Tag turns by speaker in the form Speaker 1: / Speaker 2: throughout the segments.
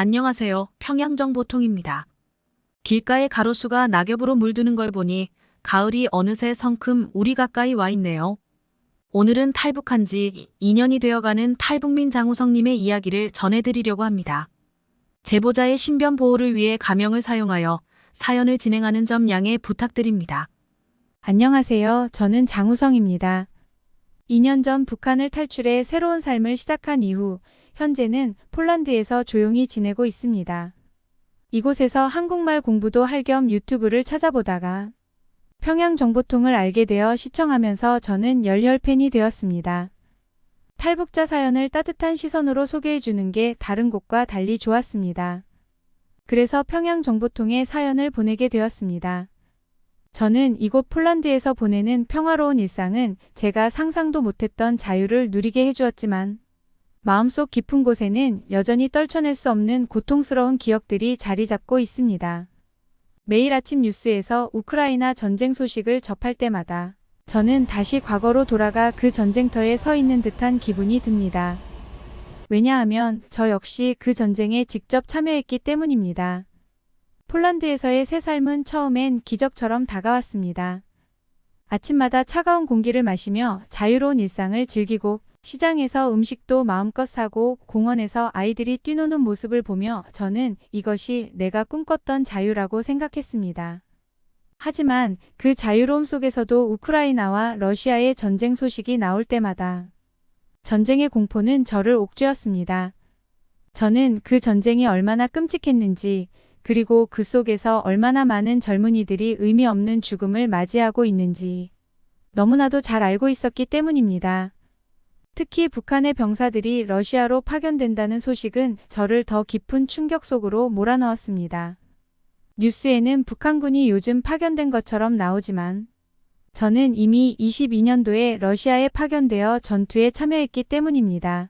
Speaker 1: 안녕하세요. 평양정보통입니다. 길가의 가로수가 낙엽으로 물드는 걸 보니 가을이 어느새 성큼 우리 가까이 와 있네요. 오늘은 탈북한 지 2년이 되어가는 탈북민 장우성님의 이야기를 전해드리려고 합니다. 제보자의 신변 보호를 위해 가명을 사용하여 사연을 진행하는 점 양해 부탁드립니다.
Speaker 2: 안녕하세요. 저는 장우성입니다. 2년 전 북한을 탈출해 새로운 삶을 시작한 이후 현재는 폴란드에서 조용히 지내고 있습니다. 이곳에서 한국말 공부도 할 겸 유튜브를 찾아보다가 평양정보통을 알게 되어 시청하면서 저는 열혈 팬이 되었습니다. 탈북자 사연을 따뜻한 시선으로 소개해주는 게 다른 곳과 달리 좋았습니다. 그래서 평양정보통에 사연을 보내게 되었습니다. 저는 이곳 폴란드에서 보내는 평화로운 일상은 제가 상상도 못했던 자유를 누리게 해주었지만 마음속 깊은 곳에는 여전히 떨쳐낼 수 없는 고통스러운 기억들이 자리 잡고 있습니다. 매일 아침 뉴스에서 우크라이나 전쟁 소식을 접할 때마다 저는 다시 과거로 돌아가 그 전쟁터에 서 있는 듯한 기분이 듭니다. 왜냐하면 저 역시 그 전쟁에 직접 참여했기 때문입니다. 폴란드에서의 새 삶은 처음엔 기적처럼 다가왔습니다. 아침마다 차가운 공기를 마시며 자유로운 일상을 즐기고 시장에서 음식도 마음껏 사고 공원에서 아이들이 뛰노는 모습을 보며 저는 이것이 내가 꿈꿨던 자유라고 생각했습니다. 하지만 그 자유로움 속에서도 우크라이나와 러시아의 전쟁 소식이 나올 때마다 전쟁의 공포는 저를 옥죄었습니다. 저는 그 전쟁이 얼마나 끔찍했는지 그리고 그 속에서 얼마나 많은 젊은이들이 의미 없는 죽음을 맞이하고 있는지 너무나도 잘 알고 있었기 때문입니다. 특히 북한의 병사들이 러시아로 파견된다는 소식은 저를 더 깊은 충격 속으로 몰아넣었습니다. 뉴스에는 북한군이 요즘 파견된 것처럼 나오지만 저는 이미 22년도에 러시아에 파견되어 전투에 참여했기 때문입니다.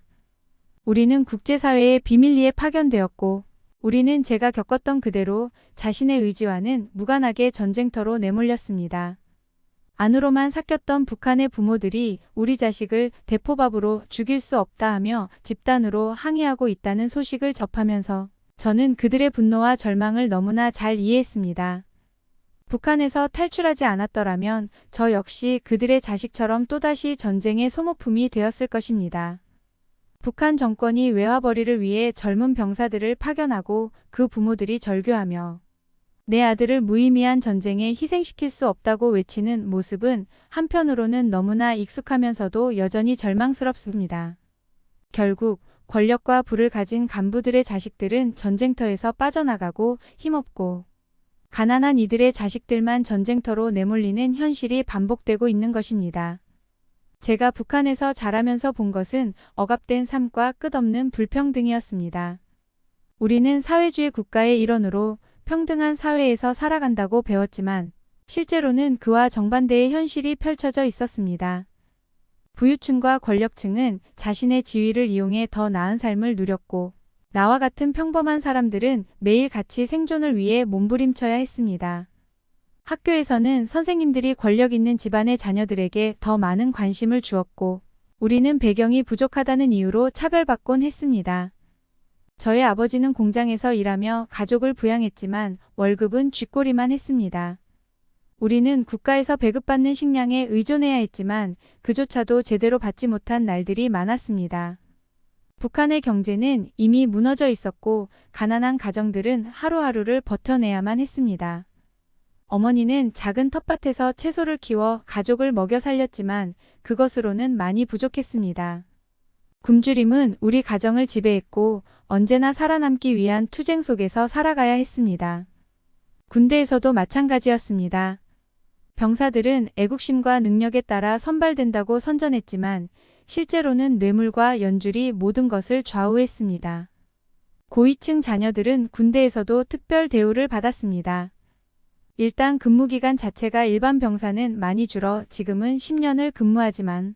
Speaker 2: 우리는 국제사회의 비밀리에 파견되었고 우리는 제가 겪었던 그대로 자신의 의지와는 무관하게 전쟁터로 내몰렸습니다. 안으로만 삭혔던 북한의 부모들이 우리 자식을 대포밥으로 죽일 수 없다 하며 집단으로 항의하고 있다는 소식을 접하면서 저는 그들의 분노와 절망을 너무나 잘 이해했습니다. 북한에서 탈출하지 않았더라면 저 역시 그들의 자식처럼 또다시 전쟁의 소모품이 되었을 것입니다. 북한 정권이 외화벌이를 위해 젊은 병사들을 파견하고 그 부모들이 절규하며 내 아들을 무의미한 전쟁에 희생시킬 수 없다고 외치는 모습은 한편으로는 너무나 익숙하면서도 여전히 절망스럽습니다. 결국 권력과 부를 가진 간부들의 자식들은 전쟁터에서 빠져나가고 힘없고 가난한 이들의 자식들만 전쟁터로 내몰리는 현실이 반복되고 있는 것입니다. 제가 북한에서 자라면서 본 것은 억압된 삶과 끝없는 불평등이었습니다. 우리는 사회주의 국가의 일원으로 평등한 사회에서 살아간다고 배웠지만 실제로는 그와 정반대의 현실이 펼쳐져 있었습니다. 부유층과 권력층은 자신의 지위를 이용해 더 나은 삶을 누렸고 나와 같은 평범한 사람들은 매일같이 생존을 위해 몸부림쳐야 했습니다. 학교에서는 선생님들이 권력 있는 집안의 자녀들에게 더 많은 관심을 주었고 우리는 배경이 부족하다는 이유로 차별받곤 했습니다. 저의 아버지는 공장에서 일하며 가족을 부양했지만 월급은 쥐꼬리만 했습니다. 우리는 국가에서 배급받는 식량에 의존해야 했지만 그조차도 제대로 받지 못한 날들이 많았습니다. 북한의 경제는 이미 무너져 있었고 가난한 가정들은 하루하루를 버텨내야만 했습니다. 어머니는 작은 텃밭에서 채소를 키워 가족을 먹여 살렸지만 그것으로는 많이 부족했습니다. 굶주림은 우리 가정을 지배했고 언제나 살아남기 위한 투쟁 속에서 살아가야 했습니다. 군대에서도 마찬가지였습니다. 병사들은 애국심과 능력에 따라 선발된다고 선전했지만 실제로는 뇌물과 연줄이 모든 것을 좌우했습니다. 고위층 자녀들은 군대에서도 특별 대우를 받았습니다. 일단 근무기간 자체가 일반 병사는 많이 줄어 지금은 10년을 근무하지만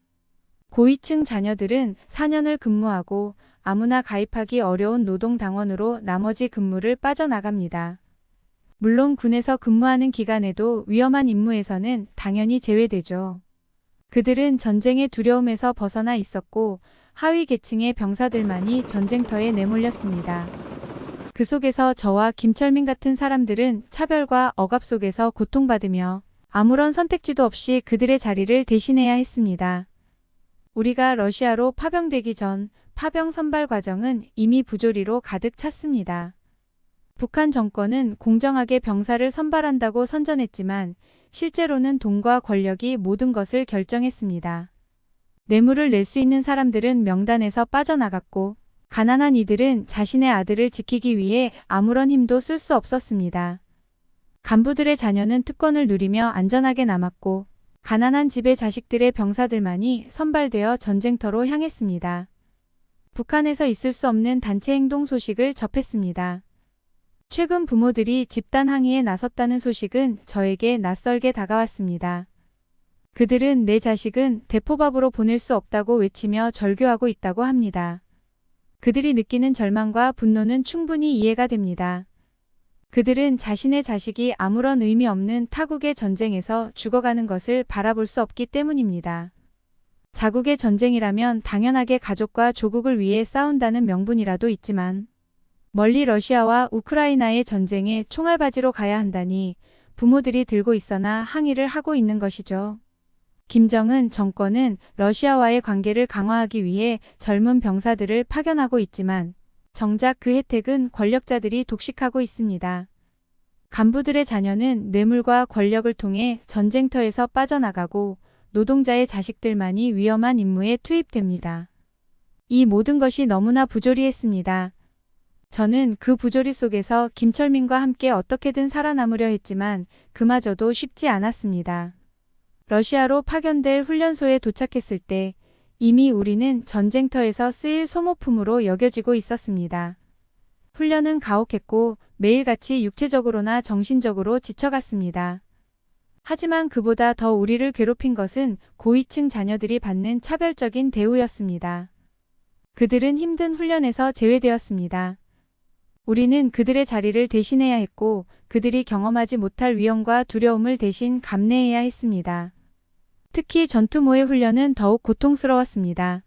Speaker 2: 고위층 자녀들은 4년을 근무하고 아무나 가입하기 어려운 노동당원으로 나머지 근무를 빠져나갑니다. 물론 군에서 근무하는 기간에도 위험한 임무에서는 당연히 제외되죠. 그들은 전쟁의 두려움에서 벗어나 있었고 하위 계층의 병사들만이 전쟁터에 내몰렸습니다. 그 속에서 저와 김철민 같은 사람들은 차별과 억압 속에서 고통받으며 아무런 선택지도 없이 그들의 자리를 대신해야 했습니다. 우리가 러시아로 파병되기 전 파병 선발 과정은 이미 부조리로 가득 찼습니다. 북한 정권은 공정하게 병사를 선발한다고 선전했지만 실제로는 돈과 권력이 모든 것을 결정했습니다. 뇌물을 낼 수 있는 사람들은 명단에서 빠져나갔고 가난한 이들은 자신의 아들을 지키기 위해 아무런 힘도 쓸 수 없었습니다. 간부들의 자녀는 특권을 누리며 안전하게 남았고 가난한 집의 자식들의 병사들만이 선발되어 전쟁터로 향했습니다. 북한에서 있을 수 없는 단체 행동 소식을 접했습니다. 최근 부모들이 집단 항의에 나섰다는 소식은 저에게 낯설게 다가왔습니다. 그들은 내 자식은 대포밥으로 보낼 수 없다고 외치며 절규하고 있다고 합니다. 그들이 느끼는 절망과 분노는 충분히 이해가 됩니다. 그들은 자신의 자식이 아무런 의미 없는 타국의 전쟁에서 죽어가는 것을 바라볼 수 없기 때문입니다. 자국의 전쟁이라면 당연하게 가족과 조국을 위해 싸운다는 명분이라도 있지만 멀리 러시아와 우크라이나의 전쟁에 총알바지로 가야 한다니 부모들이 들고 있어나 항의를 하고 있는 것이죠. 김정은 정권은 러시아와의 관계를 강화하기 위해 젊은 병사들을 파견하고 있지만 정작 그 혜택은 권력자들이 독식하고 있습니다. 간부들의 자녀는 뇌물과 권력을 통해 전쟁터에서 빠져나가고 노동자의 자식들만이 위험한 임무에 투입됩니다. 이 모든 것이 너무나 부조리했습니다. 저는 그 부조리 속에서 김철민과 함께 어떻게든 살아남으려 했지만 그마저도 쉽지 않았습니다. 러시아로 파견될 훈련소에 도착했을 때 이미 우리는 전쟁터에서 쓰일 소모품으로 여겨지고 있었습니다. 훈련은 가혹했고 매일같이 육체적으로나 정신적으로 지쳐갔습니다. 하지만 그보다 더 우리를 괴롭힌 것은 고위층 자녀들이 받는 차별적인 대우였습니다. 그들은 힘든 훈련에서 제외되었습니다. 우리는 그들의 자리를 대신해야 했고 그들이 경험하지 못할 위험과 두려움을 대신 감내해야 했습니다. 특히 전투모의 훈련은 더욱 고통스러웠습니다.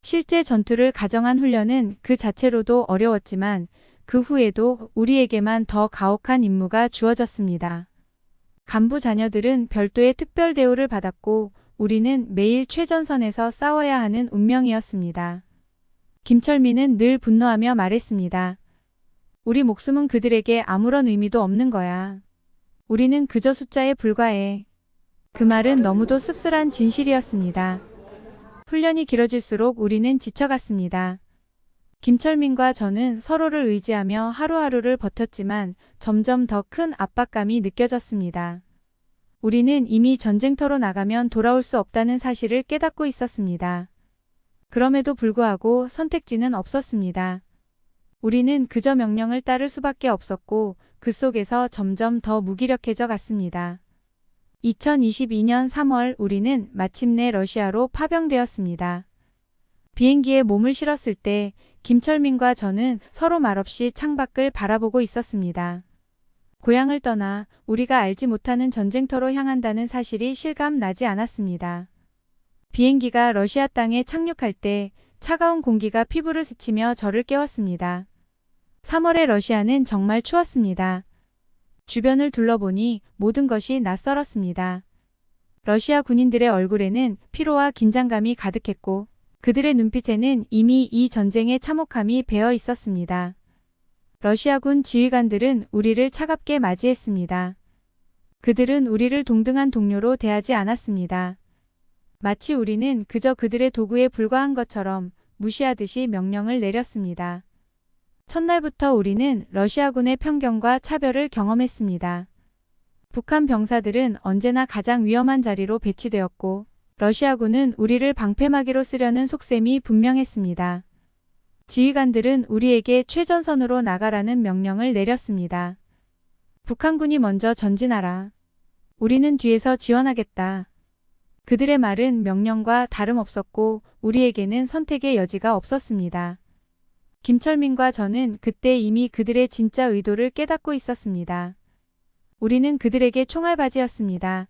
Speaker 2: 실제 전투를 가정한 훈련은 그 자체로도 어려웠지만 그 후에도 우리에게만 더 가혹한 임무가 주어졌습니다. 간부 자녀들은 별도의 특별 대우를 받았고 우리는 매일 최전선에서 싸워야 하는 운명이었습니다. 김철민은 늘 분노하며 말했습니다. 우리 목숨은 그들에게 아무런 의미도 없는 거야. 우리는 그저 숫자에 불과해. 그 말은 너무도 씁쓸한 진실이었습니다. 훈련이 길어질수록 우리는 지쳐갔습니다. 김철민과 저는 서로를 의지하며 하루하루를 버텼지만 점점 더 큰 압박감이 느껴졌습니다. 우리는 이미 전쟁터로 나가면 돌아올 수 없다는 사실을 깨닫고 있었습니다. 그럼에도 불구하고 선택지는 없었습니다. 우리는 그저 명령을 따를 수밖에 없었고 그 속에서 점점 더 무기력해져 갔습니다. 2022년 3월 우리는 마침내 러시아로 파병되었습니다. 비행기에 몸을 실었을 때 김철민과 저는 서로 말없이 창밖을 바라보고 있었습니다. 고향을 떠나 우리가 알지 못하는 전쟁터로 향한다는 사실이 실감 나지 않았습니다. 비행기가 러시아 땅에 착륙할 때 차가운 공기가 피부를 스치며 저를 깨웠습니다. 3월의 러시아는 정말 추웠습니다. 주변을 둘러보니 모든 것이 낯설었습니다. 러시아 군인들의 얼굴에는 피로와 긴장감이 가득했고 그들의 눈빛에는 이미 이 전쟁의 참혹함이 배어 있었습니다. 러시아군 지휘관들은 우리를 차갑게 맞이했습니다. 그들은 우리를 동등한 동료로 대하지 않았습니다. 마치 우리는 그저 그들의 도구에 불과한 것처럼 무시하듯이 명령을 내렸습니다. 첫날부터 우리는 러시아군의 편견과 차별을 경험했습니다. 북한 병사들은 언제나 가장 위험한 자리로 배치되었고 러시아군은 우리를 방패막이로 쓰려는 속셈이 분명했습니다. 지휘관들은 우리에게 최전선으로 나가라는 명령을 내렸습니다. 북한군이 먼저 전진하라. 우리는 뒤에서 지원하겠다. 그들의 말은 명령과 다름없었고 우리에게는 선택의 여지가 없었습니다. 김철민과 저는 그때 이미 그들의 진짜 의도를 깨닫고 있었습니다. 우리는 그들에게 총알바지였습니다.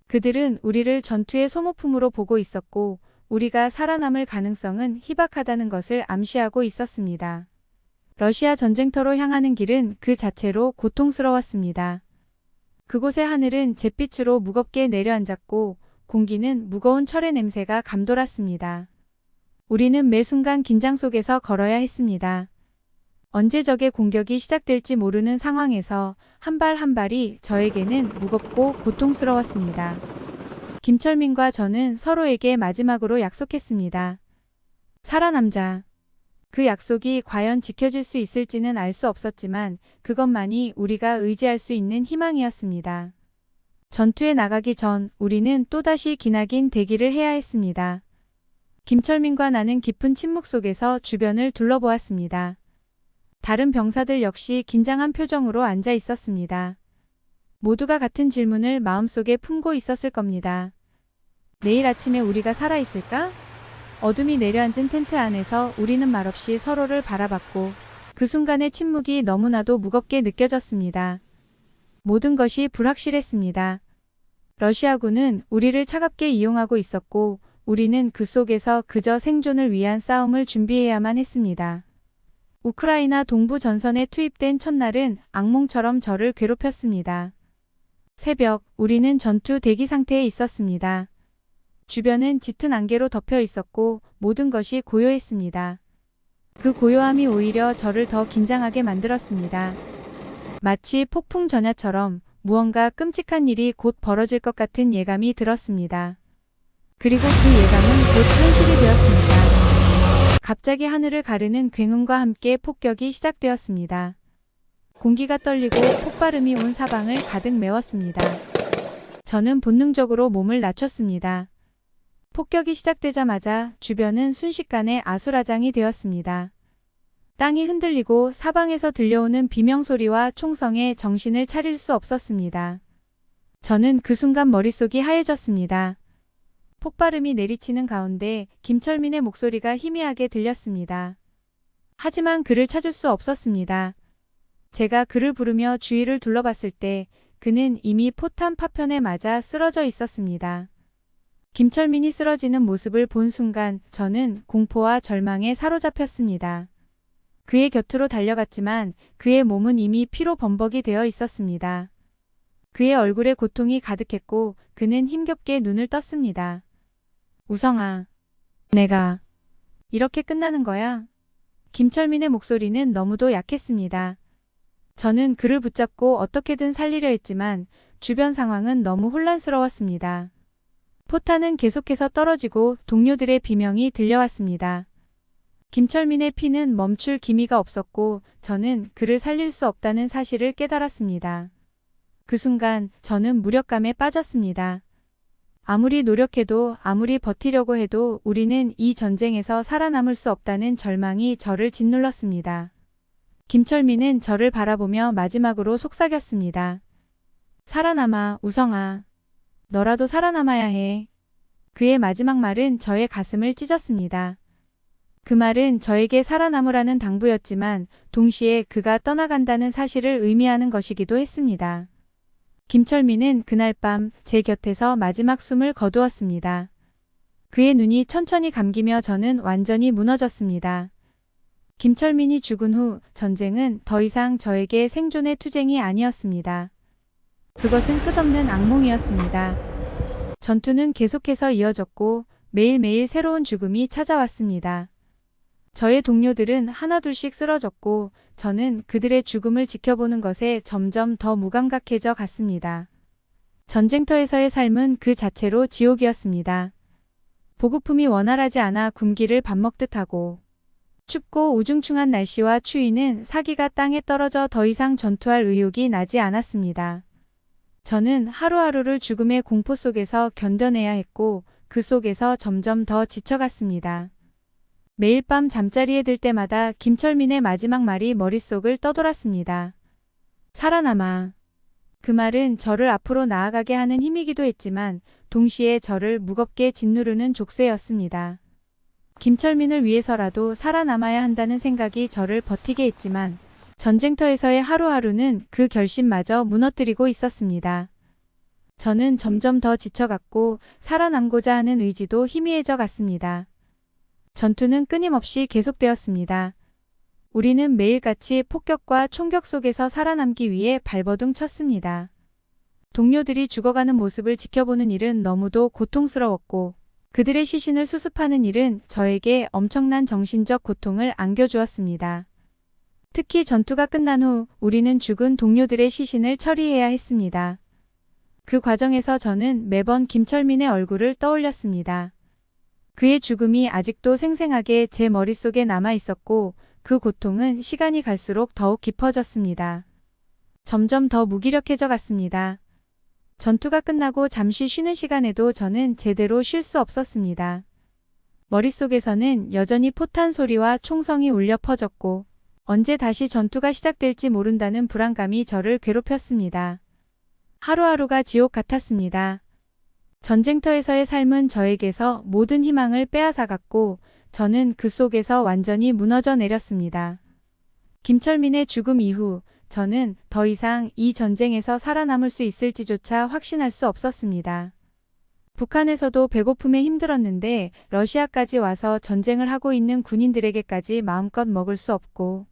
Speaker 2: 그들은 우리를 전투의 소모품으로 보고 있었고 우리가 살아남을 가능성은 희박하다는 것을 암시하고 있었습니다. 러시아 전쟁터로 향하는 길은 그 자체로 고통스러웠습니다. 그곳의 하늘은 잿빛으로 무겁게 내려앉았고 공기는 무거운 철의 냄새가 감돌았습니다. 우리는 매 순간 긴장 속에서 걸어야 했습니다. 언제 적의 공격이 시작될지 모르는 상황에서 한 발 한 발이 저에게는 무겁고 고통스러웠습니다. 김철민과 저는 서로에게 마지막으로 약속했습니다. 살아남자. 그 약속이 과연 지켜질 수 있을지는 알 수 없었지만 그것만이 우리가 의지할 수 있는 희망이었습니다. 전투에 나가기 전 우리는 또다시 기나긴 대기를 해야 했습니다. 김철민과 나는 깊은 침묵 속에서 주변을 둘러보았습니다. 다른 병사들 역시 긴장한 표정으로 앉아 있었습니다. 모두가 같은 질문을 마음속에 품고 있었을 겁니다. 내일 아침에 우리가 살아있을까? 어둠이 내려앉은 텐트 안에서 우리는 말없이 서로를 바라봤고 그 순간의 침묵이 너무나도 무겁게 느껴졌습니다. 모든 것이 불확실했습니다. 러시아군은 우리를 차갑게 이용하고 있었고 우리는 그 속에서 그저 생존을 위한 싸움을 준비해야만 했습니다. 우크라이나 동부 전선에 투입된 첫날은 악몽처럼 저를 괴롭혔습니다. 새벽, 우리는 전투 대기 상태에 있었습니다. 주변은 짙은 안개로 덮여 있었고 모든 것이 고요했습니다. 그 고요함이 오히려 저를 더 긴장하게 만들었습니다. 마치 폭풍 전야처럼 무언가 끔찍한 일이 곧 벌어질 것 같은 예감이 들었습니다. 그리고 그 예감은 곧 현실이 되었습니다. 갑자기 하늘을 가르는 굉음과 함께 폭격이 시작되었습니다. 공기가 떨리고 폭발음이 온 사방을 가득 메웠습니다. 저는 본능적으로 몸을 낮췄습니다. 폭격이 시작되자마자 주변은 순식간에 아수라장이 되었습니다. 땅이 흔들리고 사방에서 들려오는 비명소리와 총성에 정신을 차릴 수 없었습니다. 저는 그 순간 머릿속이 하얘졌습니다. 폭발음이 내리치는 가운데 김철민의 목소리가 희미하게 들렸습니다. 하지만 그를 찾을 수 없었습니다. 제가 그를 부르며 주위를 둘러봤을 때 그는 이미 포탄 파편에 맞아 쓰러져 있었습니다. 김철민이 쓰러지는 모습을 본 순간 저는 공포와 절망에 사로잡혔습니다. 그의 곁으로 달려갔지만 그의 몸은 이미 피로 범벅이 되어 있었습니다. 그의 얼굴에 고통이 가득했고 그는 힘겹게 눈을 떴습니다. 우성아, 내가 이렇게 끝나는 거야? 김철민의 목소리는 너무도 약했습니다. 저는 그를 붙잡고 어떻게든 살리려 했지만 주변 상황은 너무 혼란스러웠습니다. 포탄은 계속해서 떨어지고 동료들의 비명이 들려왔습니다. 김철민의 피는 멈출 기미가 없었고 저는 그를 살릴 수 없다는 사실을 깨달았습니다. 그 순간 저는 무력감에 빠졌습니다. 아무리 노력해도 아무리 버티려고 해도 우리는 이 전쟁에서 살아남을 수 없다는 절망이 저를 짓눌렀습니다. 김철민은 저를 바라보며 마지막으로 속삭였습니다. 살아남아, 우성아. 너라도 살아남아야 해. 그의 마지막 말은 저의 가슴을 찢었습니다. 그 말은 저에게 살아남으라는 당부였지만 동시에 그가 떠나간다는 사실을 의미하는 것이기도 했습니다. 김철민은 그날 밤 제 곁에서 마지막 숨을 거두었습니다. 그의 눈이 천천히 감기며 저는 완전히 무너졌습니다. 김철민이 죽은 후 전쟁은 더 이상 저에게 생존의 투쟁이 아니었습니다. 그것은 끝없는 악몽이었습니다. 전투는 계속해서 이어졌고 매일매일 새로운 죽음이 찾아왔습니다. 저의 동료들은 하나둘씩 쓰러졌고 저는 그들의 죽음을 지켜보는 것에 점점 더 무감각해져 갔습니다. 전쟁터에서의 삶은 그 자체로 지옥이었습니다. 보급품이 원활하지 않아 굶기를 밥 먹듯 하고 춥고 우중충한 날씨와 추위는 사기가 땅에 떨어져 더 이상 전투할 의욕이 나지 않았습니다. 저는 하루하루를 죽음의 공포 속에서 견뎌내야 했고 그 속에서 점점 더 지쳐갔습니다. 매일 밤 잠자리에 들 때마다 김철민의 마지막 말이 머릿속을 떠돌았습니다. 살아남아. 그 말은 저를 앞으로 나아가게 하는 힘이기도 했지만 동시에 저를 무겁게 짓누르는 족쇄였습니다. 김철민을 위해서라도 살아남아야 한다는 생각이 저를 버티게 했지만 전쟁터에서의 하루하루는 그 결심마저 무너뜨리고 있었습니다. 저는 점점 더 지쳐갔고 살아남고자 하는 의지도 희미해져 갔습니다. 전투는 끊임없이 계속되었습니다. 우리는 매일같이 폭격과 총격 속에서 살아남기 위해 발버둥 쳤습니다. 동료들이 죽어가는 모습을 지켜보는 일은 너무도 고통스러웠고 그들의 시신을 수습하는 일은 저에게 엄청난 정신적 고통을 안겨주었습니다. 특히 전투가 끝난 후 우리는 죽은 동료들의 시신을 처리해야 했습니다. 그 과정에서 저는 매번 김철민의 얼굴을 떠올렸습니다. 그의 죽음이 아직도 생생하게 제 머릿속에 남아 있었고 그 고통은 시간이 갈수록 더욱 깊어졌습니다. 점점 더 무기력해져 갔습니다. 전투가 끝나고 잠시 쉬는 시간에도 저는 제대로 쉴 수 없었습니다. 머릿속에서는 여전히 포탄 소리와 총성이 울려 퍼졌고 언제 다시 전투가 시작될지 모른다는 불안감이 저를 괴롭혔습니다. 하루하루가 지옥 같았습니다. 전쟁터에서의 삶은 저에게서 모든 희망을 빼앗아갔고 저는 그 속에서 완전히 무너져 내렸습니다. 김철민의 죽음 이후 저는 더 이상 이 전쟁에서 살아남을 수 있을지조차 확신할 수 없었습니다. 북한에서도 배고픔에 힘들었는데 러시아까지 와서 전쟁을 하고 있는 군인들에게까지 마음껏 먹을 수 없고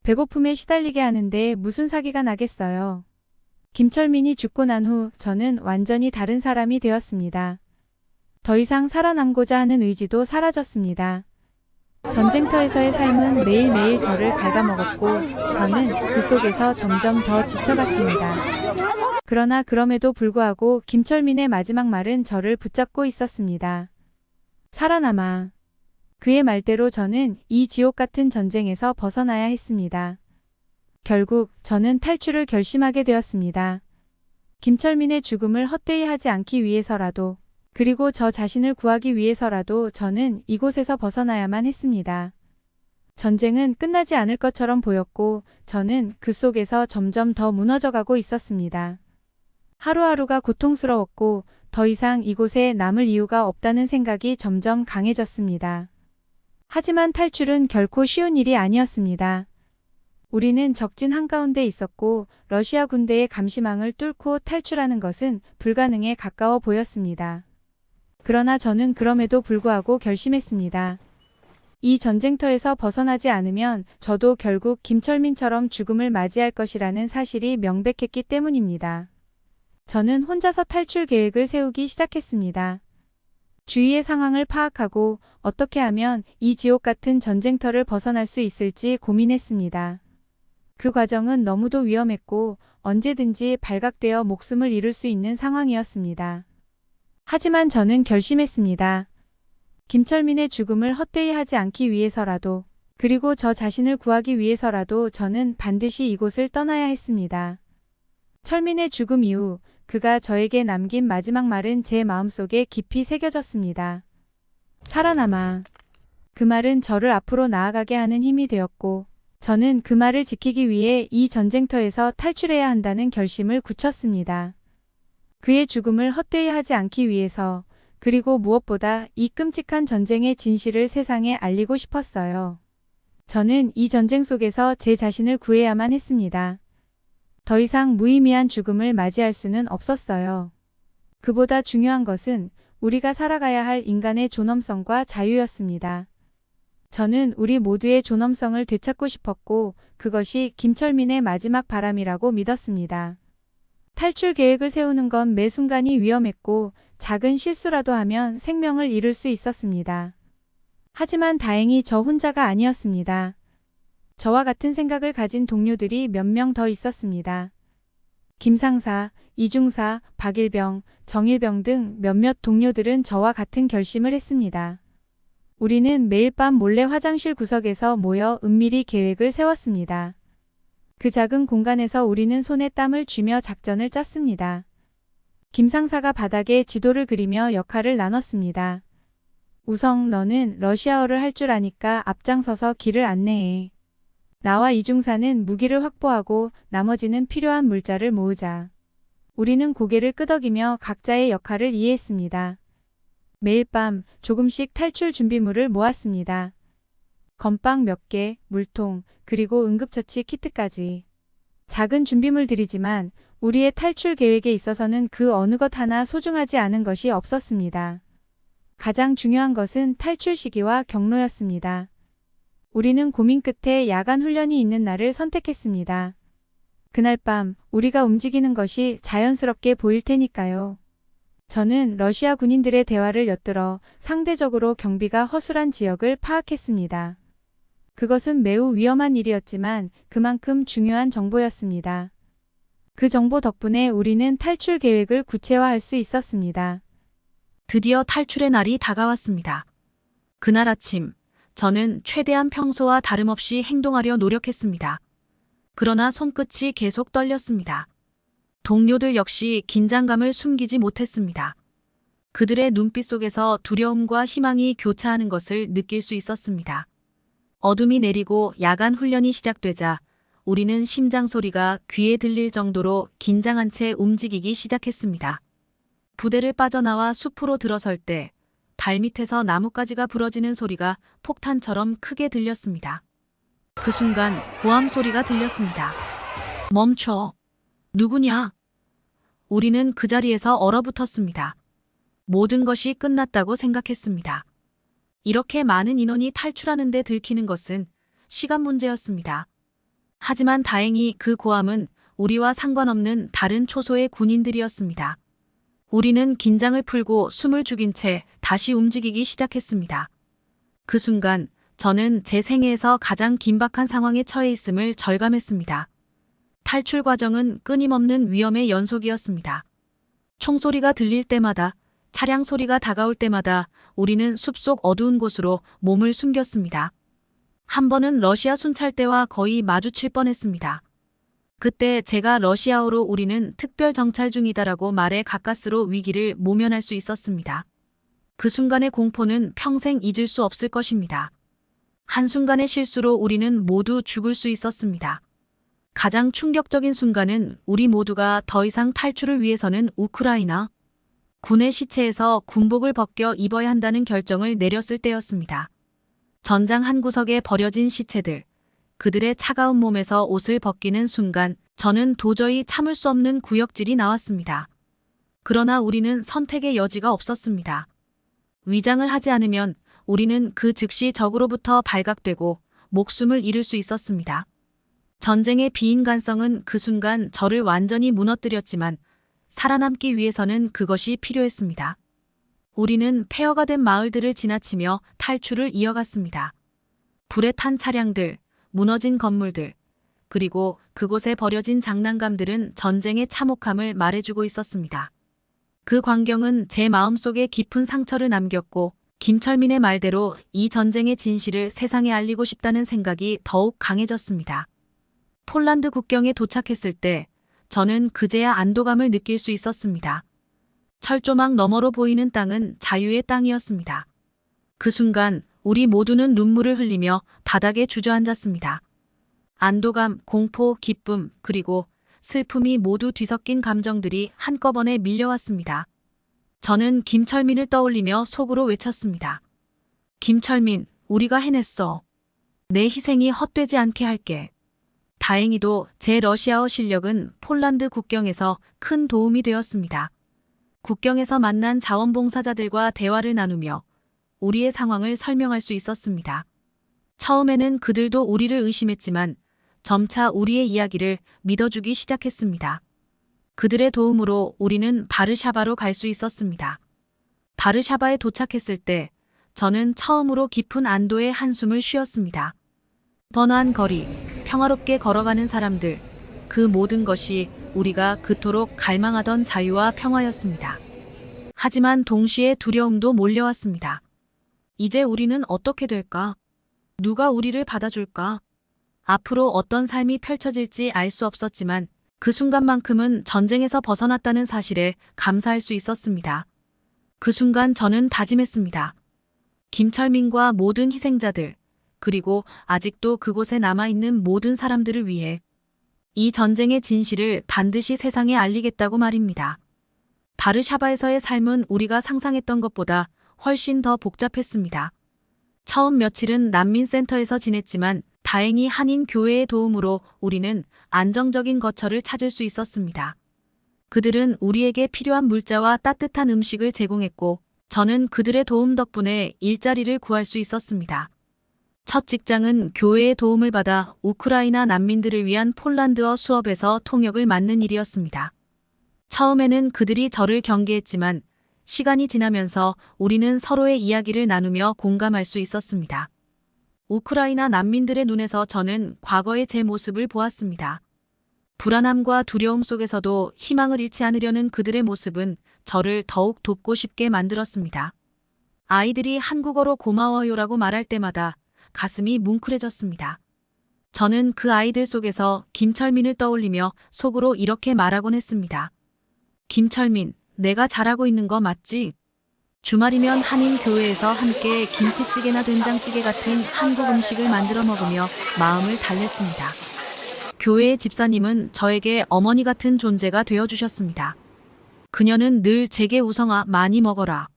Speaker 2: 배고픔에 시달리게 하는데 무슨 사기가 나겠어요. 김철민이 죽고 난 후 저는 완전히 다른 사람이 되었습니다. 더 이상 살아남고자 하는 의지도 사라졌습니다. 전쟁터에서의 삶은 매일매일 저를 갉아먹었고 저는 그 속에서 점점 더 지쳐갔습니다. 그러나 그럼에도 불구하고 김철민의 마지막 말은 저를 붙잡고 있었습니다. 살아남아. 그의 말대로 저는 이 지옥 같은 전쟁에서 벗어나야 했습니다. 결국 저는 탈출을 결심하게 되었습니다. 김철민의 죽음을 헛되이 하지 않기 위해서라도 그리고 저 자신을 구하기 위해서라도 저는 이곳에서 벗어나야만 했습니다. 전쟁은 끝나지 않을 것처럼 보였고 저는 그 속에서 점점 더 무너져가고 있었습니다. 하루하루가 고통스러웠고 더 이상 이곳에 남을 이유가 없다는 생각이 점점 강해졌습니다. 하지만 탈출은 결코 쉬운 일이 아니었습니다. 우리는 적진 한가운데 있었고 러시아 군대의 감시망을 뚫고 탈출하는 것은 불가능에 가까워 보였습니다. 그러나 저는 그럼에도 불구하고 결심했습니다. 이 전쟁터에서 벗어나지 않으면 저도 결국 김철민처럼 죽음을 맞이할 것이라는 사실이 명백했기 때문입니다. 저는 혼자서 탈출 계획을 세우기 시작했습니다. 주위의 상황을 파악하고 어떻게 하면 이 지옥 같은 전쟁터를 벗어날 수 있을지 고민했습니다. 그 과정은 너무도 위험했고 언제든지 발각되어 목숨을 잃을 수 있는 상황이었습니다. 하지만 저는 결심했습니다. 김철민의 죽음을 헛되이 하지 않기 위해서라도 그리고 저 자신을 구하기 위해서라도 저는 반드시 이곳을 떠나야 했습니다. 철민의 죽음 이후 그가 저에게 남긴 마지막 말은 제 마음속에 깊이 새겨졌습니다. 살아남아. 그 말은 저를 앞으로 나아가게 하는 힘이 되었고 저는 그 말을 지키기 위해 이 전쟁터에서 탈출해야 한다는 결심을 굳혔습니다. 그의 죽음을 헛되이 하지 않기 위해서 그리고 무엇보다 이 끔찍한 전쟁의 진실을 세상에 알리고 싶었어요. 저는 이 전쟁 속에서 제 자신을 구해야만 했습니다. 더 이상 무의미한 죽음을 맞이할 수는 없었어요. 그보다 중요한 것은 우리가 살아가야 할 인간의 존엄성과 자유였습니다. 저는 우리 모두의 존엄성을 되찾고 싶었고 그것이 김철민의 마지막 바람이라고 믿었습니다. 탈출 계획을 세우는 건 매 순간이 위험했고 작은 실수라도 하면 생명을 잃을 수 있었습니다. 하지만 다행히 저 혼자가 아니었습니다. 저와 같은 생각을 가진 동료들이 몇 명 더 있었습니다. 김상사, 이중사, 박일병, 정일병 등 몇몇 동료들은 저와 같은 결심을 했습니다. 우리는 매일 밤 몰래 화장실 구석에서 모여 은밀히 계획을 세웠습니다. 그 작은 공간에서 우리는 손에 땀을 쥐며 작전을 짰습니다. 김상사가 바닥에 지도를 그리며 역할을 나눴습니다. 우성, 너는 러시아어를 할 줄 아니까 앞장서서 길을 안내해. 나와 이중사는 무기를 확보하고 나머지는 필요한 물자를 모으자. 우리는 고개를 끄덕이며 각자의 역할을 이해했습니다. 매일 밤 조금씩 탈출 준비물을 모았습니다. 건빵 몇 개, 물통, 그리고 응급처치 키트까지. 작은 준비물들이지만 우리의 탈출 계획에 있어서는 그 어느 것 하나 소중하지 않은 것이 없었습니다. 가장 중요한 것은 탈출 시기와 경로였습니다. 우리는 고민 끝에 야간 훈련이 있는 날을 선택했습니다. 그날 밤 우리가 움직이는 것이 자연스럽게 보일 테니까요. 저는 러시아 군인들의 대화를 엿들어 상대적으로 경비가 허술한 지역을 파악했습니다. 그것은 매우 위험한 일이었지만 그만큼 중요한 정보였습니다. 그 정보 덕분에 우리는 탈출 계획을 구체화할 수 있었습니다.
Speaker 1: 드디어 탈출의 날이 다가왔습니다. 그날 아침, 저는 최대한 평소와 다름없이 행동하려 노력했습니다. 그러나 손끝이 계속 떨렸습니다. 동료들 역시 긴장감을 숨기지 못했습니다. 그들의 눈빛 속에서 두려움과 희망이 교차하는 것을 느낄 수 있었습니다. 어둠이 내리고 야간 훈련이 시작되자 우리는 심장 소리가 귀에 들릴 정도로 긴장한 채 움직이기 시작했습니다. 부대를 빠져나와 숲으로 들어설 때 발밑에서 나뭇가지가 부러지는 소리가 폭탄처럼 크게 들렸습니다. 그 순간 고함 소리가 들렸습니다. 멈춰. 누구냐? 우리는 그 자리에서 얼어붙었습니다. 모든 것이 끝났다고 생각했습니다. 이렇게 많은 인원이 탈출하는 데 들키는 것은 시간 문제였습니다. 하지만 다행히 그 고함은 우리와 상관없는 다른 초소의 군인들이었습니다. 우리는 긴장을 풀고 숨을 죽인 채 다시 움직이기 시작했습니다. 그 순간 저는 제 생애에서 가장 긴박한 상황에 처해 있음을 절감했습니다. 탈출 과정은 끊임없는 위험의 연속이었습니다. 총소리가 들릴 때마다, 차량 소리가 다가올 때마다 우리는 숲속 어두운 곳으로 몸을 숨겼습니다. 한 번은 러시아 순찰대와 거의 마주칠 뻔했습니다. 그때 제가 러시아어로 우리는 특별 정찰 중이다라고 말해 가까스로 위기를 모면할 수 있었습니다. 그 순간의 공포는 평생 잊을 수 없을 것입니다. 한순간의 실수로 우리는 모두 죽을 수 있었습니다. 가장 충격적인 순간은 우리 모두가 더 이상 탈출을 위해서는 우크라이나 군의 시체에서 군복을 벗겨 입어야 한다는 결정을 내렸을 때였습니다. 전장 한 구석에 버려진 시체들, 그들의 차가운 몸에서 옷을 벗기는 순간 저는 도저히 참을 수 없는 구역질이 나왔습니다. 그러나 우리는 선택의 여지가 없었습니다. 위장을 하지 않으면 우리는 그 즉시 적으로부터 발각되고 목숨을 잃을 수 있었습니다. 전쟁의 비인간성은 그 순간 저를 완전히 무너뜨렸지만 살아남기 위해서는 그것이 필요했습니다. 우리는 폐허가 된 마을들을 지나치며 탈출을 이어갔습니다. 불에 탄 차량들, 무너진 건물들, 그리고 그곳에 버려진 장난감들은 전쟁의 참혹함을 말해주고 있었습니다. 그 광경은 제 마음속에 깊은 상처를 남겼고 김철민의 말대로 이 전쟁의 진실을 세상에 알리고 싶다는 생각이 더욱 강해졌습니다. 폴란드 국경에 도착했을 때 저는 그제야 안도감을 느낄 수 있었습니다. 철조망 너머로 보이는 땅은 자유의 땅이었습니다. 그 순간 우리 모두는 눈물을 흘리며 바닥에 주저앉았습니다. 안도감, 공포, 기쁨, 그리고 슬픔이 모두 뒤섞인 감정들이 한꺼번에 밀려왔습니다. 저는 김철민을 떠올리며 속으로 외쳤습니다. 김철민, 우리가 해냈어. 내 희생이 헛되지 않게 할게. 다행히도 제 러시아어 실력은 폴란드 국경에서 큰 도움이 되었습니다. 국경에서 만난 자원봉사자들과 대화를 나누며 우리의 상황을 설명할 수 있었습니다. 처음에는 그들도 우리를 의심했지만 점차 우리의 이야기를 믿어주기 시작했습니다. 그들의 도움으로 우리는 바르샤바로 갈 수 있었습니다. 바르샤바에 도착했을 때 저는 처음으로 깊은 안도의 한숨을 쉬었습니다. 번화한 거리, 평화롭게 걸어가는 사람들, 그 모든 것이 우리가 그토록 갈망하던 자유와 평화였습니다. 하지만 동시에 두려움도 몰려왔습니다. 이제 우리는 어떻게 될까? 누가 우리를 받아줄까? 앞으로 어떤 삶이 펼쳐질지 알 수 없었지만 그 순간만큼은 전쟁에서 벗어났다는 사실에 감사할 수 있었습니다. 그 순간 저는 다짐했습니다. 김철민과 모든 희생자들, 그리고 아직도 그곳에 남아있는 모든 사람들을 위해 이 전쟁의 진실을 반드시 세상에 알리겠다고 말입니다. 바르샤바에서의 삶은 우리가 상상했던 것보다 훨씬 더 복잡했습니다. 처음 며칠은 난민센터에서 지냈지만 다행히 한인 교회의 도움으로 우리는 안정적인 거처를 찾을 수 있었습니다. 그들은 우리에게 필요한 물자와 따뜻한 음식을 제공했고 저는 그들의 도움 덕분에 일자리를 구할 수 있었습니다. 첫 직장은 교회의 도움을 받아 우크라이나 난민들을 위한 폴란드어 수업에서 통역을 맡는 일이었습니다. 처음에는 그들이 저를 경계했지만 시간이 지나면서 우리는 서로의 이야기를 나누며 공감할 수 있었습니다. 우크라이나 난민들의 눈에서 저는 과거의 제 모습을 보았습니다. 불안함과 두려움 속에서도 희망을 잃지 않으려는 그들의 모습은 저를 더욱 돕고 싶게 만들었습니다. 아이들이 한국어로 고마워요라고 말할 때마다 가슴이 뭉클해졌습니다. 저는 그 아이들 속에서 김철민을 떠올리며 속으로 이렇게 말하곤 했습니다. 김철민, 내가 잘하고 있는 거 맞지? 주말이면 한인교회에서 함께 김치찌개나 된장찌개 같은 한국 음식을 만들어 먹으며 마음을 달랬습니다. 교회의 집사님은 저에게 어머니 같은 존재가 되어주셨습니다. 그녀는 늘 제게 우성아 많이 먹어라.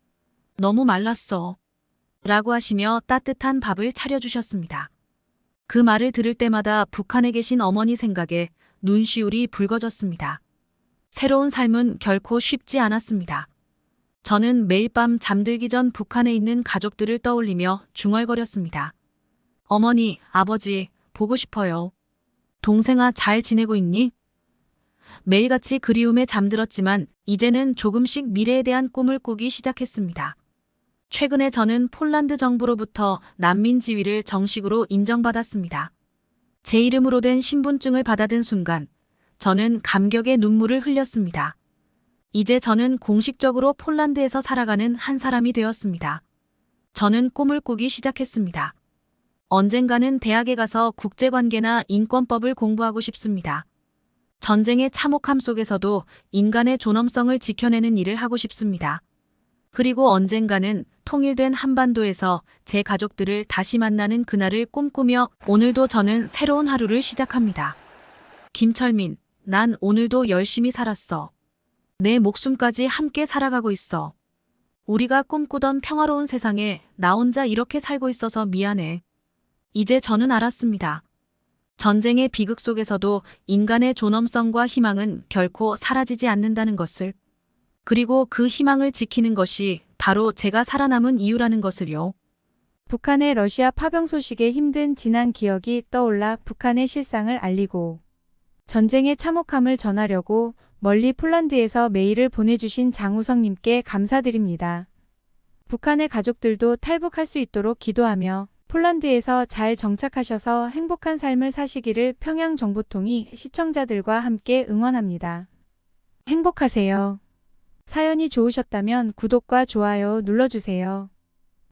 Speaker 1: 너무 말랐어. 라고 하시며 따뜻한 밥을 차려주셨습니다. 그 말을 들을 때마다 북한에 계신 어머니 생각에 눈시울이 붉어졌습니다. 새로운 삶은 결코 쉽지 않았습니다. 저는 매일 밤 잠들기 전 북한에 있는 가족들을 떠올리며 중얼거렸습니다. 어머니, 아버지, 보고 싶어요. 동생아, 잘 지내고 있니? 매일같이 그리움에 잠들었지만 이제는 조금씩 미래에 대한 꿈을 꾸기 시작했습니다. 최근에 저는 폴란드 정부로부터 난민 지위를 정식으로 인정받았습니다. 제 이름으로 된 신분증을 받아든 순간 저는 감격의 눈물을 흘렸습니다. 이제 저는 공식적으로 폴란드에서 살아가는 한 사람이 되었습니다. 저는 꿈을 꾸기 시작했습니다. 언젠가는 대학에 가서 국제관계나 인권법을 공부하고 싶습니다. 전쟁의 참혹함 속에서도 인간의 존엄성을 지켜내는 일을 하고 싶습니다. 그리고 언젠가는 통일된 한반도에서 제 가족들을 다시 만나는 그날을 꿈꾸며 오늘도 저는 새로운 하루를 시작합니다. 김철민, 난 오늘도 열심히 살았어. 내 목숨까지 함께 살아가고 있어. 우리가 꿈꾸던 평화로운 세상에 나 혼자 이렇게 살고 있어서 미안해. 이제 저는 알았습니다. 전쟁의 비극 속에서도 인간의 존엄성과 희망은 결코 사라지지 않는다는 것을. 그리고 그 희망을 지키는 것이 바로 제가 살아남은 이유라는 것을요.
Speaker 2: 북한의 러시아 파병 소식에 힘든 지난 기억이 떠올라 북한의 실상을 알리고 전쟁의 참혹함을 전하려고 멀리 폴란드에서 메일을 보내주신 장우성님께 감사드립니다. 북한의 가족들도 탈북할 수 있도록 기도하며 폴란드에서 잘 정착하셔서 행복한 삶을 사시기를 평양정보통이 시청자들과 함께 응원합니다. 행복하세요. 사연이 좋으셨다면 구독과 좋아요 눌러주세요.